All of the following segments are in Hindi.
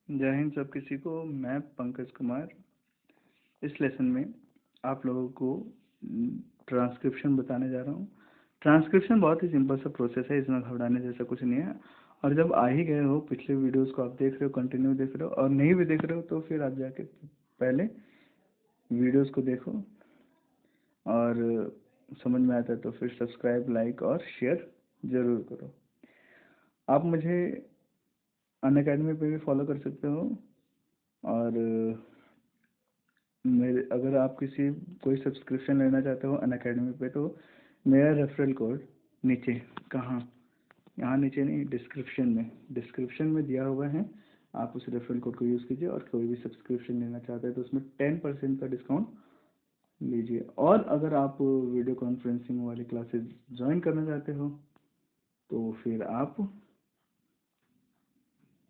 जय हिंद सब किसी को। मैं पंकज कुमार इस लेसन में आप लोगों को ट्रांसक्रिप्शन बताने जा रहा हूँ। ट्रांसक्रिप्शन बहुत ही सिंपल सा प्रोसेस है, इसमें घबराने जैसा कुछ नहीं है। और जब आ ही गए हो, पिछले वीडियोस को आप देख रहे हो, कंटिन्यू देख रहे हो, और नहीं भी देख रहे हो तो फिर आप जाके पहले वीडियोस को देखो, और समझ में आता है तो फिर सब्सक्राइब, लाइक और शेयर ज़रूर करो। आप मुझे अनअकैडमी पे भी फॉलो कर सकते हो, और मेरे अगर आप कोई सब्सक्रिप्शन लेना चाहते हो अनअकैडमी पे, तो मेरा रेफरल कोड नीचे, कहाँ, यहाँ नीचे नहीं, डिस्क्रिप्शन में दिया हुआ है। आप उस रेफरल कोड को यूज़ कीजिए और कोई भी सब्सक्रिप्शन लेना चाहते हैं तो उसमें 10% का डिस्काउंट लीजिए। और अगर आप वीडियो कॉन्फ्रेंसिंग वाली क्लासेस ज्वाइन करना चाहते हो तो फिर आप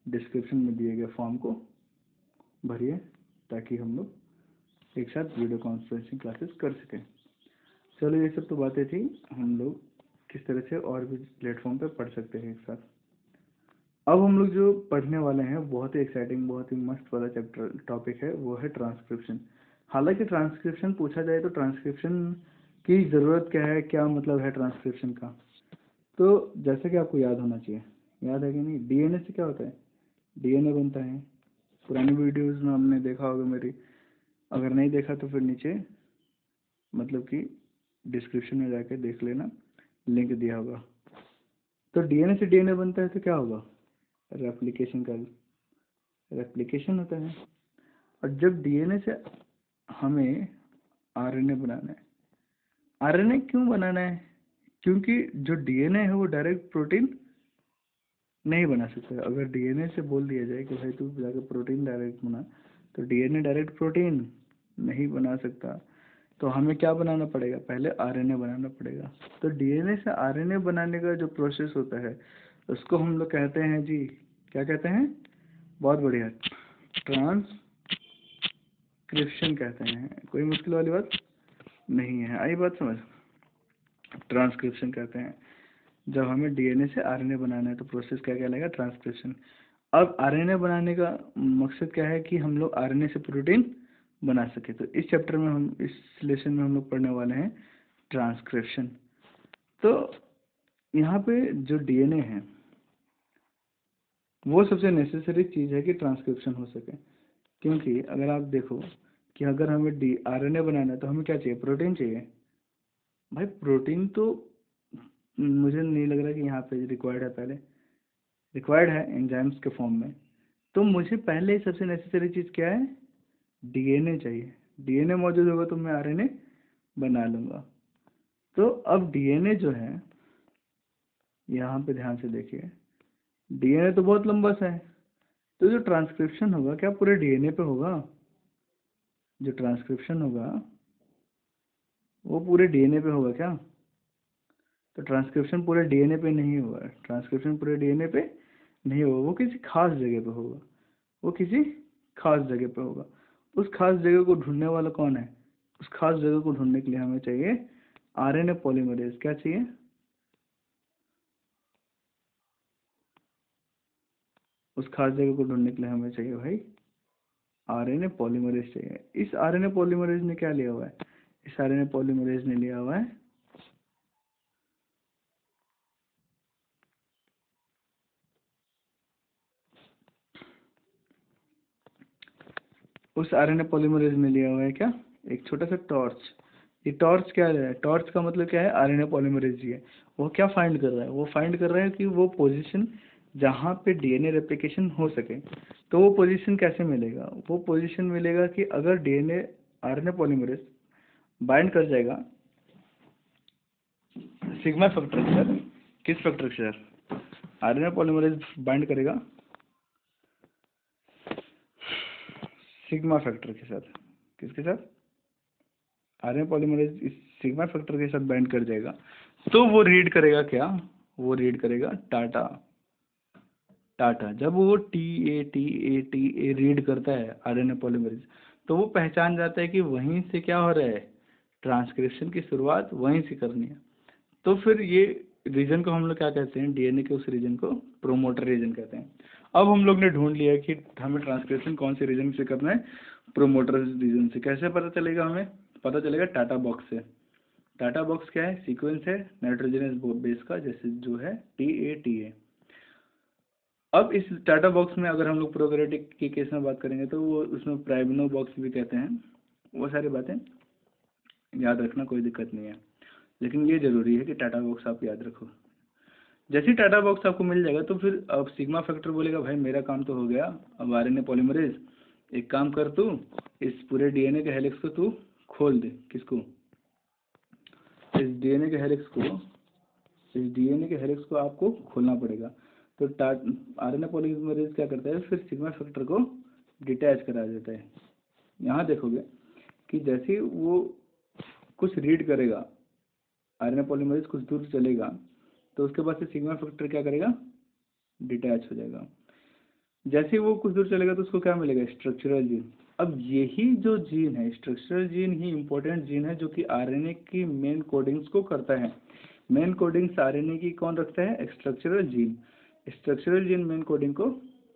डिस्क्रिप्शन में दिए गए फॉर्म को भरिए, ताकि हम लोग एक साथ वीडियो कॉन्फ्रेंसिंग क्लासेस कर सकें। चलो, ये सब तो बातें थी। हम लोग किस तरह से और भी प्लेटफॉर्म पे पढ़ सकते हैं एक साथ। अब हम लोग जो पढ़ने वाले हैं बहुत ही एक्साइटिंग, बहुत ही मस्त वाला चैप्टर टॉपिक है, वो है ट्रांसक्रिप्शन। हालांकि ट्रांसक्रिप्शन पूछा जाए तो ट्रांसक्रिप्शन की ज़रूरत क्या है, क्या मतलब है ट्रांसक्रिप्शन का, तो जैसे कि आपको याद होना चाहिए, याद है कि नहीं, डीएनए से क्या होता है, डीएनए बनता है। पुरानी वीडियोस में हमने देखा होगा मेरी, अगर नहीं देखा तो फिर नीचे मतलब कि डिस्क्रिप्शन में जाके देख लेना, लिंक दिया होगा। तो डीएनए से डीएनए बनता है तो क्या होगा, रेप्लिकेशन का रेप्लिकेशन होता है। और जब डीएनए से हमें आरएनए बनाना है, आरएनए क्यों बनाना है, क्योंकि जो डीएनए है वो डायरेक्ट प्रोटीन नहीं बना सकता। अगर डीएनए से बोल दिया जाए कि भाई तू जाकर प्रोटीन डायरेक्ट बना, तो डीएनए डायरेक्ट प्रोटीन नहीं बना सकता। तो हमें क्या बनाना पड़ेगा, पहले आरएनए बनाना पड़ेगा। तो डीएनए से आरएनए बनाने का जो प्रोसेस होता है उसको हम लोग कहते हैं जी, क्या कहते हैं, बहुत बढ़िया, ट्रांसक्रिप्शन कहते हैं। कोई मुश्किल वाली बात नहीं है, आई बात समझ। ट्रांसक्रिप्शन कहते हैं जब हमें डीएनए से आरएनए बनाना है, तो प्रोसेस क्या कहलाएगा, ट्रांसक्रिप्शन। अब आरएनए बनाने का मकसद क्या है कि हम लोग आरएनए से प्रोटीन बना सके। तो इस चैप्टर में हम, इस लेसन में हम लोग पढ़ने वाले हैं ट्रांसक्रिप्शन। तो यहाँ पे जो डीएनए है वो सबसे नेसेसरी चीज़ है कि ट्रांसक्रिप्शन हो सके। क्योंकि अगर आप देखो कि अगर हमें आरएनए बनाना है तो हमें क्या चाहिए, प्रोटीन चाहिए। भाई प्रोटीन तो मुझे नहीं लग रहा कि यहाँ पे रिक्वायर्ड है, पहले रिक्वायर्ड है एंजाइम्स के फॉर्म में। तो मुझे पहले सबसे नेसेसरी चीज़ क्या है, डीएनए चाहिए। डीएनए मौजूद होगा तो मैं आरएनए बना लूँगा। तो अब डीएनए जो है, यहाँ पे ध्यान से देखिए, डीएनए तो बहुत लंबा सा है, तो जो ट्रांसक्रिप्शन होगा क्या पूरे डीएनए पे होगा, जो ट्रांसक्रिप्शन होगा वो पूरे डीएनए पे होगा क्या, तो ट्रांसक्रिप्शन पूरे डीएनए पे नहीं होगा। ट्रांसक्रिप्शन पूरे डीएनए पे नहीं होगा, वो किसी खास जगह पे होगा, वो किसी खास जगह पे होगा। उस खास जगह को ढूंढने वाला कौन है, उस खास जगह को ढूंढने के लिए हमें चाहिए आरएनए पॉलीमरेज। क्या चाहिए, उस खास जगह को ढूंढने के लिए हमें चाहिए भाई आरएनए पॉलीमरेज चाहिए। इस आरएनए पॉलीमरेज ने क्या लिया हुआ है, इस आरएनए पॉलीमरेज ने लिया हुआ है उस आरएनए पॉलीमरेज ने लिया हुआ है क्या, एक छोटा सा टॉर्च। ये टॉर्च क्या है, टॉर्च का मतलब क्या है, आरएनए पॉलीमरेज ही है। वो क्या फाइंड कर रहा है, वो फाइंड कर रहा है कि वो पोजीशन जहाँ पे डीएनए रेप्लिकेशन हो सके। तो वो पोजीशन कैसे मिलेगा, वो पोजीशन मिलेगा कि अगर डीएनए आरएनए पॉलीमरेज बाइंड कर जाएगा सिग्मा फैक्टर के साथ। किस फैक्टर के साथ, आरएनए पॉलीमरेज बाइंड करेगा सिग्मा फैक्टर के साथ। किसके साथ, आरएनए पॉलीमरेज इस सिग्मा फैक्टर के साथ बाइंड कर जाएगा। तो वो रीड करेगा क्या, वो रीड करेगा टाटा। टाटा जब वो टी ए रीड करता है आरएनए पॉलीमरेज, तो वो पहचान जाता है कि वहीं से क्या हो रहा है, ट्रांसक्रिप्शन की शुरुआत वहीं से करनी है। तो फिर ये रीजन को हम लोग क्या कहते हैं, डीएनए के उस रीजन को प्रोमोटर रीजन कहते हैं। अब हम लोग ने ढूंढ लिया कि हमें ट्रांसक्रिप्शन कौन से रीजन से करना है, प्रोमोटर रीजन से। कैसे पता चलेगा? हमें पता चलेगा टाटा बॉक्स से। टाटा बॉक्स क्या है? सीक्वेंस है नाइट्रोजनस बेस का, जैसे जो है TA। अब इस टाटा बॉक्स में अगर हम लोग प्रोकैरियोटिक के केस में बात करेंगे तो वो उसमें प्राइमनो बॉक्स भी कहते हैं। वो सारी बातें याद रखना, कोई दिक्कत नहीं है, लेकिन ये जरूरी है कि टाटा बॉक्स आप याद रखो। जैसे ही टाटा बॉक्स आपको मिल जाएगा तो फिर अब सिग्मा फैक्टर बोलेगा भाई मेरा काम तो हो गया। अब RNA पॉलीमरेज एक काम कर, तू इस पूरे DNA के हेलिक्स को तू खोल दे। किसको? इस DNA के हेलिक्स को, इस DNA के हेलिक्स को आपको खोलना पड़ेगा। तो RNA पॉलीमरेज क्या करता है? फिर सिग्मा फैक्टर को डिटैच करा देता है। यहाँ देखोगे कि जैसे वो कुछ रीड करेगा, RNA पॉलीमरेज कुछ दूर चलेगा, तो उसके बाद से सिग्मा फैक्टर क्या करेगा? डिटैच हो जाएगा। जैसे ही वो कुछ दूर चलेगा तो उसको क्या मिलेगा? Structural gene. अब यही जो जीन है, स्ट्रक्चरल जीन ही इम्पोर्टेंट जीन है जो कि RNA की मेन कोडिंग्स को करता है। मेन कोडिंग्स RNA की कौन रखता है? Structural gene. Structural gene main coding को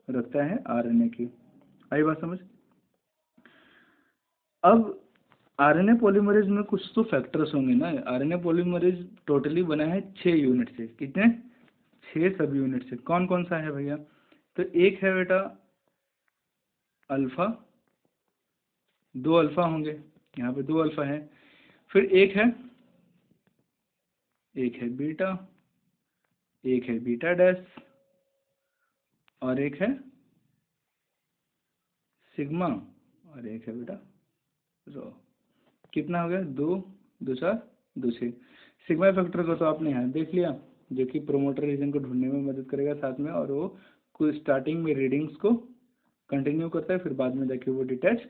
रखता है RNA की। आई बात समझ? अब RNA पॉलीमरेज में कुछ तो फैक्टर्स होंगे ना। RNA पॉलीमरेज टोटली बना है 6 यूनिट से। कितने? 6 सब यूनिट से। कौन कौन सा है भैया? तो एक है बेटा अल्फा, 2 अल्फा होंगे, यहाँ पे 2 अल्फा है। फिर एक है बीटा, एक है बीटा डैश, और एक है सिग्मा, और एक है बेटा रो। कितना हो गया? 2 2 4 2 6। सिग्मा फैक्टर को तो आपने यहाँ देख लिया, जो कि प्रोमोटर रीजन को ढूंढने में मदद करेगा साथ में, और वो कुछ स्टार्टिंग में रीडिंग्स को कंटिन्यू करता है, फिर बाद में जाके वो डिटैच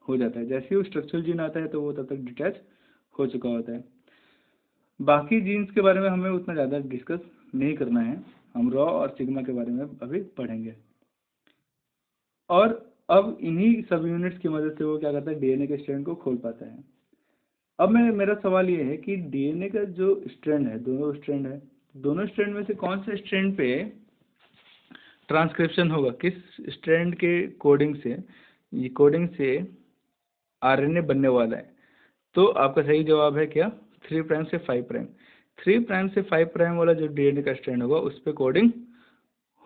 हो जाता है। जैसे ही वो स्ट्रक्चरल जीन आता है तो वो तब तक डिटैच हो चुका होता है। बाकी जीन्स के बारे में हमें उतना ज़्यादा डिस्कस नहीं करना है, हम रॉ और सिग्मा के बारे में अभी पढ़ेंगे। और अब इन्हीं सब यूनिट्स की मदद से वो क्या करता है? DNA के स्ट्रैंड को खोल पाता है। अब मेरा सवाल ये है कि DNA का जो स्ट्रैंड है, दोनों स्ट्रैंड में से कौन से स्ट्रैंड पे ट्रांसक्रिप्शन होगा? किस स्ट्रैंड के कोडिंग से, ये कोडिंग से RNA बनने वाला है? तो आपका सही जवाब है क्या? 3 प्राइम से 5 प्राइम। 3 प्राइम से 5 प्राइम वाला जो DNA का स्ट्रैंड होगा उस पर कोडिंग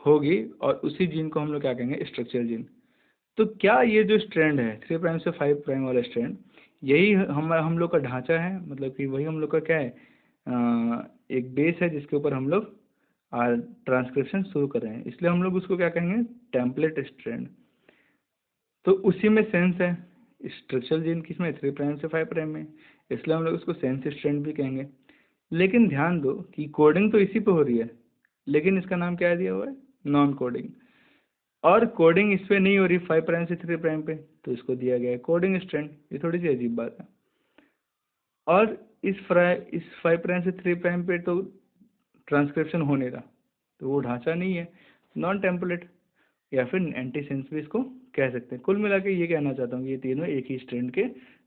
होगी, और उसी जीन को हम लोग क्या कहेंगे? Structural gene. तो क्या ये जो स्ट्रैंड है 3 प्राइम से 5 प्राइम वाला स्ट्रैंड, यही हम लोग का ढांचा है? मतलब कि वही हम लोग का क्या है? एक बेस है जिसके ऊपर हम लोग ट्रांसक्रिप्शन शुरू कर रहे हैं, इसलिए हम लोग उसको क्या कहेंगे? Template strand. तो उसी में सेंस है। स्ट्रक्चरल जीन किसमें? 3 प्राइम से 5 प्राइम में, इसलिए हम लोग उसको सेंस स्ट्रैंड भी कहेंगे। लेकिन ध्यान दो कि कोडिंग तो इसी पे हो रही है, लेकिन इसका नाम क्या दिया हुआ है? Non coding. और कोडिंग इस पे नहीं हो रही 5 प्राइम से 3 प्राइम पे, तो इसको दिया गया है कोडिंग स्ट्रैंड। ये थोड़ी सी अजीब बात है। और इस 5 प्राइम से 3 प्राइम पे तो ट्रांसक्रिप्शन हो नहीं रहा, तो वो ढांचा नहीं है, नॉन टेम्पलेट, या फिर एंटी सेंस भी इसको कह सकते हैं। कुल मिला के ये कहना चाहता हूँ कि ये तीनों एक ही स्ट्रैंड के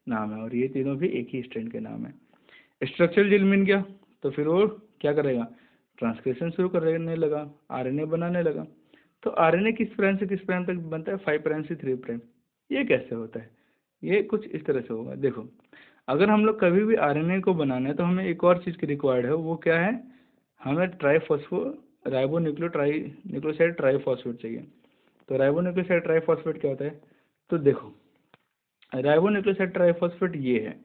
नाम है, और ये तीनों भी एक ही स्ट्रैंड के नाम है। स्ट्रक्चरल जीन मिल गया तो फिर वो क्या करेगा? ट्रांसक्रिप्शन शुरू करने लगा, RNA बनाने लगा। तो RNA किस प्राइम से किस प्राइम तक बनता है? 5 प्राइम से 3 प्राइम। ये कैसे होता है? ये कुछ इस तरह से होगा। देखो, अगर हम लोग कभी भी RNA को बनाना है तो हमें एक और चीज़ की रिक्वायर्ड है, वो क्या है? हमें ट्राईफॉस्फो न्यूक्लियोसाइड ट्राईफॉस्फेट चाहिए। तो राइबोन्यूक्लियोसाइड ट्राईफॉस्फेट क्या होता है? तो देखो, राइबोन्यूक्लियोसाइड ट्राईफॉस्फेट ये है,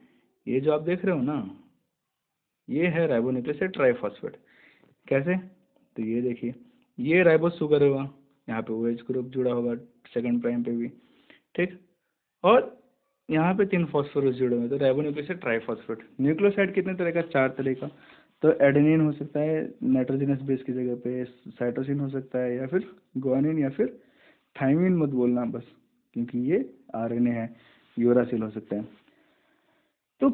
ये जो आप देख रहे हो ना, ये है राइबोन्यूक्लियोसाइड ट्राईफॉस्फेट। कैसे? तो ये देखिए, ये राइबोस शुगर होगा, यहाँ पे OH ग्रुप जुड़ा होगा 2 प्राइम पे भी, ठीक। और यहाँ पे 3 फॉस्फोरस जुड़े हुए, तो राइबोन्यूक्लियोसाइड ट्राईफॉस्फेट। न्यूक्लियोसाइड कितने तरह का? 4 तरह का। तो एडेनिन हो सकता है नाइट्रोजनस बेस की जगह पे, साइटोसिन हो सकता है, या फिर ग्वानिन, या फिर थाइमिन मत बोलना बस, क्योंकि ये RNA है। यूरासिल हो सकता है। तो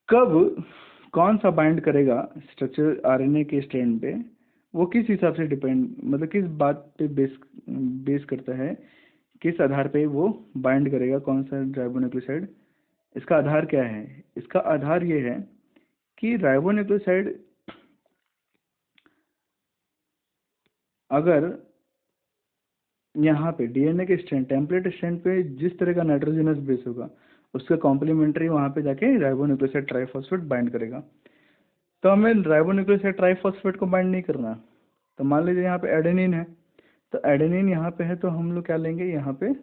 कब कौन सा बाइंड करेगा स्ट्रक्चर RNA के स्ट्रैंड पे, वो किस हिसाब से डिपेंड, मतलब किस बात पे बेस करता है, किस आधार पे वो बाइंड करेगा कौन सा राइबोन्यूक्लियोसाइड? इसका आधार क्या है? इसका आधार ये है कि राइबोन्यूक्लियोसाइड अगर यहाँ पे डीएनए के स्ट्रैंड, टेम्पलेट स्ट्रैंड पे जिस तरह का नाइट्रोजनस बेस होगा उसके कॉम्प्लीमेंट्री वहाँ पे जाके राइबोन्यूक्लियोसाइड ट्राइफॉस्फेट बाइंड करेगा। तो हमें राइबोन्यूक्लियोसाइड ट्राइफॉस्फेट को बाइंड नहीं करना। तो मान लीजिए यहाँ पे एडेनिन है, तो एडेनिन यहाँ पे है तो हम लोग क्या लेंगे, यहाँ पे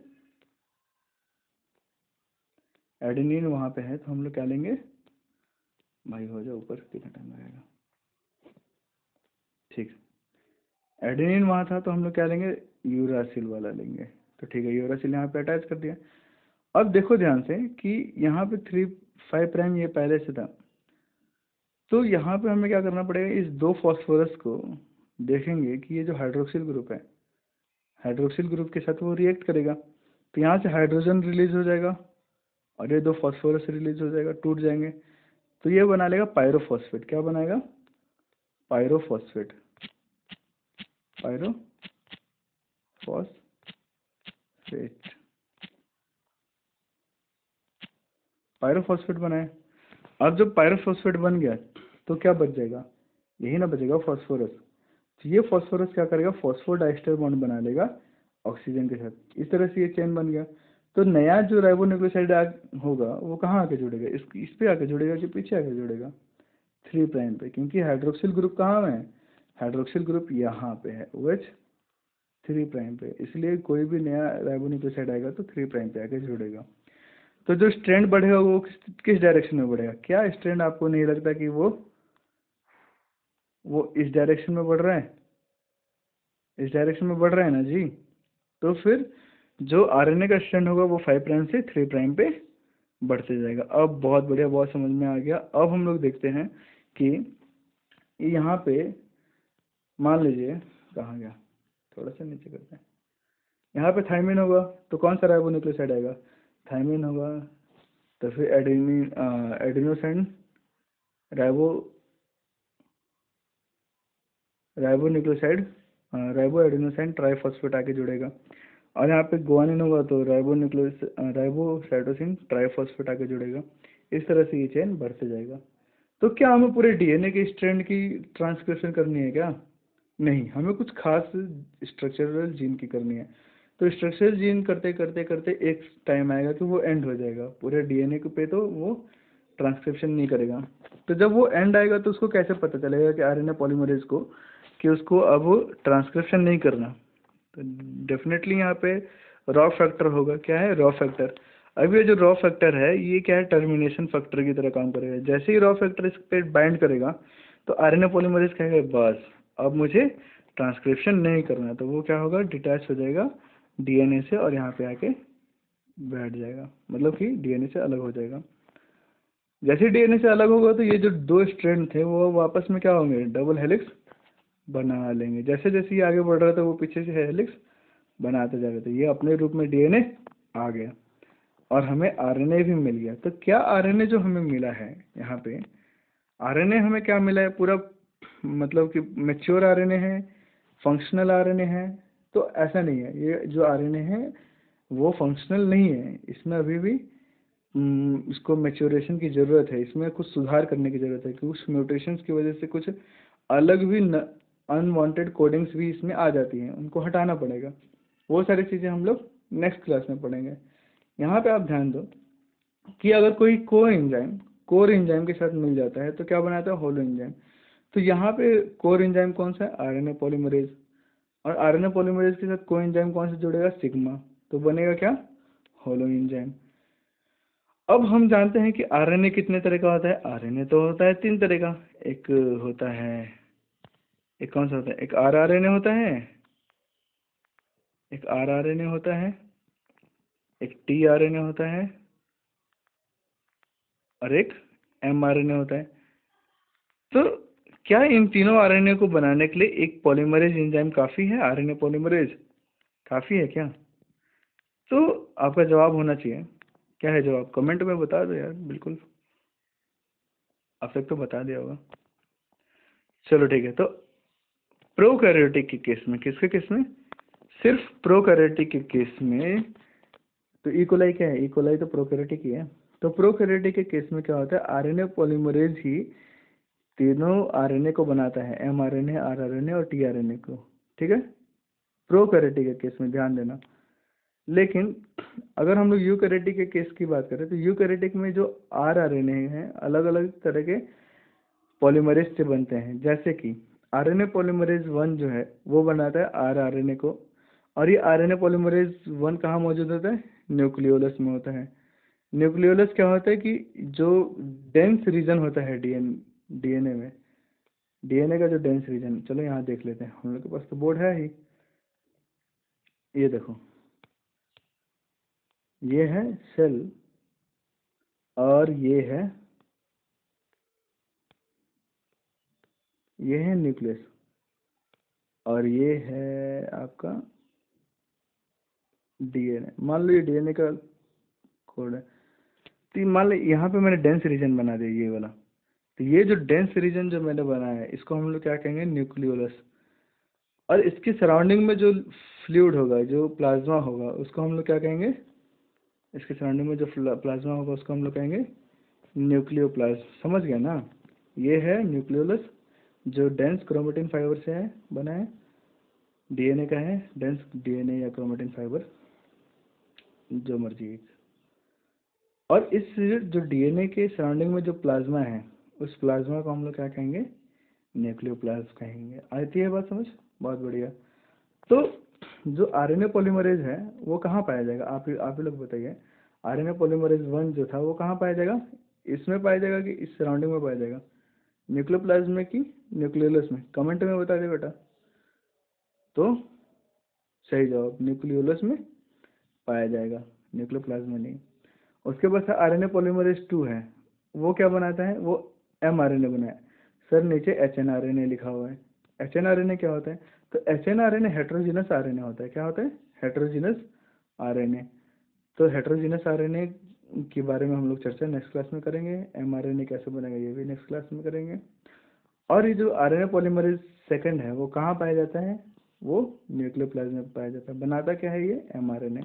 एडेनिन वहाँ पे है तो हम लोग क्या लेंगे, भाई हो जाओ ऊपर, कितना टाइम लगेगा, ठीक। एडेनिन वहाँ था तो हम लोग क्या लेंगे, यूरासिल वाला लेंगे। तो ठीक है, यूरासिल यहाँ पे अटैच कर दिया। अब देखो ध्यान से कि यहाँ पे 3,5' ये पहले से था, तो यहाँ पे हमें क्या करना पड़ेगा, इस दो फॉस्फोरस को देखेंगे कि ये जो हाइड्रोक्सिल ग्रुप है, हाइड्रोक्सिल ग्रुप के साथ वो रिएक्ट करेगा, तो यहाँ से हाइड्रोजन रिलीज हो जाएगा और ये दो फॉस्फोरस रिलीज हो जाएगा, टूट जाएंगे, तो ये बना लेगा पायरोफॉस्फेट। क्या बनाएगा, पायरोफॉस्फेट, पायरोफॉस्फेट, पायरोफॉस्फेट बनाए। अब जब पायरोफॉस्फेट बन गया तो क्या बच जाएगा, यही ना बचेगा, फॉस्फोरस। तो ये फॉस्फोरस क्या करेगा, फॉस्फोडाइस्टर बॉन्ड बना लेगा ऑक्सीजन के साथ, इस तरह से ये चेन बन गया। तो नया जो राइबोन्यूक्लियोसाइड होगा वो कहाँ आके जुड़ेगा, इस पे आके जुड़ेगा कि पीछे आके जुड़ेगा, 3' पे, क्योंकि हाइड्रोक्सिल ग्रुप कहाँ है, हाइड्रोक्सिल ग्रुप यहाँ पे है, OH 3' पे, इसलिए कोई भी नया राइबोन्यूक्लियोसाइड आएगा तो 3' पे आके जुड़ेगा। तो जो स्ट्रैंड बढ़ेगा वो किस डायरेक्शन में बढ़ेगा, क्या स्ट्रैंड आपको नहीं लगता कि वो इस डायरेक्शन में बढ़ रहा है, इस डायरेक्शन में बढ़ रहा है ना जी। तो फिर जो आरएनए का स्ट्रैंड होगा वो 5' से 3' पे बढ़ते जाएगा। अब बहुत बढ़िया, बहुत समझ में आ गया। अब हम लोग देखते हैं कि यहाँ पे मान लीजिए, कहाँ गया, थोड़ा सा नीचे करते हैं, यहाँ पे थायमिन होगा तो कौन सा राइबोन्यूक्लियोसाइड आएगा, थायमिन होगा। तो फिर adenosine ribo ribonucleoside ribo adenosine triphosphate आके जुड़ेगा, और यहाँ पे गुआनिन होगा तो राइबोसाइटोसिन ट्राइफॉस्फेट आके जुड़ेगा। इस तरह से ये चेन बढ़ते जाएगा। तो क्या हमें पूरे डीएनए के स्ट्रैंड की ट्रांसक्रिप्शन करनी है क्या, नहीं, हमें कुछ खास स्ट्रक्चरल जीन की करनी है। तो स्ट्रक्चरल जीन करते करते करते एक टाइम आएगा कि वो एंड हो जाएगा, पूरे डीएनए पे तो वो ट्रांसक्रिप्शन नहीं करेगा। तो जब वो एंड आएगा तो उसको कैसे पता चलेगा कि आरएनए पॉलीमरेज को कि उसको अब ट्रांसक्रिप्शन नहीं करना। तो डेफिनेटली यहाँ पे रॉ फैक्टर होगा। क्या है, रॉ फैक्टर। अब ये जो रॉ फैक्टर है ये क्या है, टर्मिनेशन फैक्टर की तरह काम करेगा। जैसे ही रॉ फैक्टर इस पे बाइंड करेगा तो आरएनए पॉलीमरेज कहेगा बस अब मुझे ट्रांसक्रिप्शन नहीं करना, तो वो क्या होगा, डिटैच हो जाएगा डीएनए से और यहाँ पे आके बैठ जाएगा, मतलब कि डीएनए से अलग हो जाएगा। जैसे डीएनए से अलग होगा तो ये जो दो स्ट्रैंड थे वो वापस में क्या होंगे, डबल हेलिक्स बना लेंगे। जैसे जैसे ये आगे बढ़ रहा था वो पीछे से हेलिक्स बनाते जा रहे थे, ये अपने रूप में डीएनए आ गया और हमें आरएनए भी मिल गया। तो क्या आरएनए जो हमें मिला है, यहाँ पे आरएनए हमें क्या मिला है, पूरा मतलब कि मैच्योर आरएनए है, फंक्शनल आरएनए है, तो ऐसा नहीं है। ये जो आरएनए है वो फंक्शनल नहीं है, इसमें अभी भी इसको मैच्योरेशन की ज़रूरत है, इसमें कुछ सुधार करने की ज़रूरत है, कुछ म्यूटेशंस की वजह से कुछ अलग भी अनवांटेड कोडिंग्स भी इसमें आ जाती हैं, उनको हटाना पड़ेगा। वो सारी चीज़ें हम लोग नेक्स्ट क्लास में पढ़ेंगे। यहाँ पे आप ध्यान दो कि अगर कोई कोर एंजाइम के साथ मिल जाता है तो क्या बनाता है, होलो एंजाइम। तो यहाँ पे कोर एंजाइम कौन सा है, आरएनए पॉलीमरेज, और आरएनए पॉलीमरेज के साथ को एंजाइम कौन सा जुड़ेगा, सिग्मा, तो बनेगा क्या, होलो एंजाइम। अब हम जानते हैं कि आरएनए कितने तरह का होता है, आरएनए तो होता है 3 तरह का। एक होता है, एक कौन सा होता है, एक आरआरएनए होता है, एक आरआरएनए होता है, एक टीआरएनए होता है और एक एमआरएनए होता है। तो क्या इन तीनों आरएनए को बनाने के लिए एक पॉलीमरेज एंजाइम काफ़ी है, आरएनए पॉलीमरेज काफ़ी है क्या? तो आपका जवाब होना चाहिए, क्या है जवाब, कमेंट में बता दो यार, बिल्कुल आप सब तो बता दिया होगा। चलो ठीक है, तो प्रोकैरियोटिक के केस में, किसके केस में, सिर्फ प्रोकैरियोटिक के केस में, तो इकोलाई क्या है, इकोलाई तो प्रोकैरियोटिक ही है। तो प्रोकैरियोटिक के केस में क्या होता है, आरएनए पॉलीमरेज ही तीनों आरएनए को बनाता है, एमआरएनए, आरआरएनए और टीआरएनए को, ठीक है। प्रोकैरियोटिक के केस में, ध्यान देना। लेकिन अगर हम लोग यूकैरियोटिक के केस की बात करें तो यूकैरियोटिक में जो आरएनए हैं अलग अलग तरह के पॉलीमरेज से बनते हैं। जैसे कि आरएनए पॉलीमरेज 1 जो है वो बनाता है आरएनए को, और ये आरएनए पॉलीमरेज 1 कहाँ मौजूद होता है? न्यूक्लियोलस में होता है। न्यूक्लियोलस क्या होता है कि जो डेंस रीजन होता है डीएनए में, डीएनए का जो डेंस रीजन, चलो यहाँ देख लेते हैं, हम लोग के पास तो बोर्ड है ही। ये देखो, ये है सेल और ये है न्यूक्लियस, और ये है आपका डीएनए। मान लो ये डीएनए का कोड है, तो मान लो यहाँ पे मैंने डेंस रीजन बना दिया ये वाला। तो ये जो डेंस रीजन जो मैंने बनाया है इसको हम लोग क्या कहेंगे? न्यूक्लियोलस। और इसकी सराउंडिंग में जो फ्लूइड होगा, जो प्लाज्मा होगा, उसको हम लोग क्या कहेंगे? इसके सराउंडिंग में जो प्लाज्मा होगा उसको हम लोग कहेंगे न्यूक्लियोप्लाज्म। समझ गया ना? ये है न्यूक्लियोलस जो डेंस क्रोमेटिन फाइबर से है बना है, डीएनए का है डेंस डीएनए या क्रोमेटिन फाइबर, जो मर्जी। और इस जो डीएनए के सराउंडिंग में जो प्लाज्मा है उस प्लाज्मा को हम लोग क्या कहेंगे? न्यूक्लियोप्लाज्म कहेंगे। आती है बात समझ? बहुत बढ़िया। तो जो आरएनए पॉलीमरेज है वो कहाँ पाया जाएगा? आप ही लोग बताइए। आरएनए पॉलीमरेज 1 जो था वो कहाँ पाया जाएगा? इसमें पाया जाएगा कि इस सराउंडिंग में पाया जाएगा? न्यूक्लियोप्लाज्म में कि न्यूक्लियोलस में? कमेंट में बता दे बेटा। तो सही जवाब न्यूक्लियोलस में पाया जाएगा, न्यूक्लियोप्लाज्म में नहीं। उसके बाद आरएनए पॉलीमरेज 2 है, वो क्या बनाता है? वो एमआरएनए बनाया। सर नीचे एचएनआरएनए लिखा हुआ है। एचएनआरएनए क्या होता है? तो एचएनआरएनए हेटेरोजीनस आरएनए होता है। क्या होता है? Heterogeneous RNA. तो हेटेरोजीनस आरएनए के बारे में हम लोग चर्चा नेक्स्ट क्लास में करेंगे। एमआरएनए कैसे बनेगा ये भी नेक्स्ट क्लास में करेंगे। और ये जो आरएनए पॉलीमरेज सेकंड है वो कहाँ पाया जाता है? वो न्यूक्लियोप्लाज्म में पाया जाता है। बनाता क्या है ये? एमआरएनए।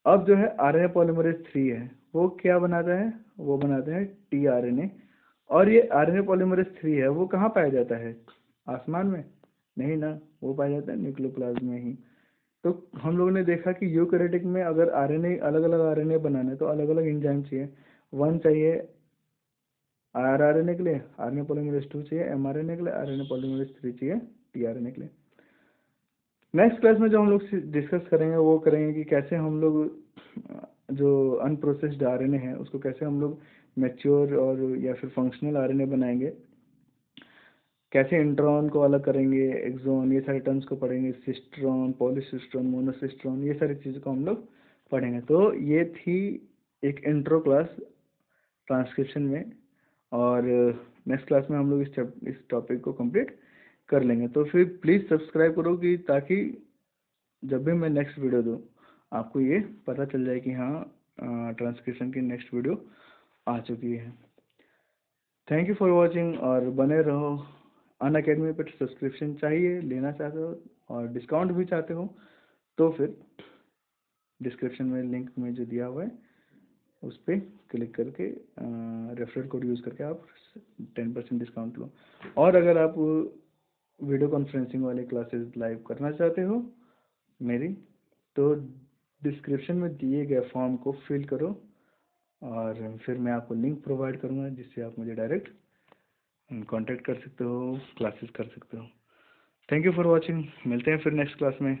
अब जो है आरएनए पॉलीमरेज 3 है, वो क्या बनाता है? वो बनाता है टीआरएनए। और ये आरएनए पॉलीमरेज 3 है वो कहाँ पाया जाता है? आसमान में? नहीं ना, वो पाया जाता है न्यूक्लियोप्लाज्म में ही। तो हम लोगों ने देखा कि यूकैरियोटिक में अगर आरएनए अलग अलग आरएनए बनाना है तो अलग अलग एंजाइम चाहिए। 1 चाहिए आरआरएनए के लिए, आरएनए पॉलीमरेज 2 चाहिए एमआरएनए के लिए, आरएनए पॉलीमरेज 3 चाहिए टीआरएनए के लिए। नेक्स्ट क्लास में जो हम लोग डिस्कस करेंगे वो करेंगे कि कैसे हम लोग जो अनप्रोसेस्ड आरएनए है उसको कैसे हम लोग मैच्योर और या फिर फंक्शनल आरएनए बनाएंगे, कैसे इंट्रॉन को अलग करेंगे, एक्सॉन, ये सारे टर्म्स को पढ़ेंगे, सिस्ट्रॉन, पॉलीसिस्ट्रॉन, मोनोसिस्ट्रॉन, ये सारी चीज़ों को हम लोग पढ़ेंगे। तो ये थी एक इंट्रो क्लास ट्रांसक्रिप्शन में, और नेक्स्ट क्लास में हम लोग इस टॉपिक को कंप्लीट कर लेंगे। तो फिर प्लीज़ सब्सक्राइब करो कि ताकि जब भी मैं नेक्स्ट वीडियो दूँ आपको ये पता चल जाए कि हाँ ट्रांसक्रिप्शन की नेक्स्ट वीडियो आ चुकी है। थैंक यू फॉर वॉचिंग, और बने रहो। अनअकैडमी पर सब्सक्रिप्शन चाहिए, लेना चाहते हो और डिस्काउंट भी चाहते हो तो फिर डिस्क्रिप्शन में लिंक में जो दिया हुआ है उस पर क्लिक करके रेफरल कोड यूज़ करके आप 10% डिस्काउंट लो। और अगर आप वीडियो कॉन्फ्रेंसिंग वाले क्लासेस लाइव करना चाहते हो मेरी, तो डिस्क्रिप्शन में दिए गए फॉर्म को फिल करो और फिर मैं आपको लिंक प्रोवाइड करूँगा जिससे आप मुझे डायरेक्ट कांटेक्ट कर सकते हो, क्लासेस कर सकते हो। थैंक यू फॉर वॉचिंग, मिलते हैं फिर नेक्स्ट क्लास में।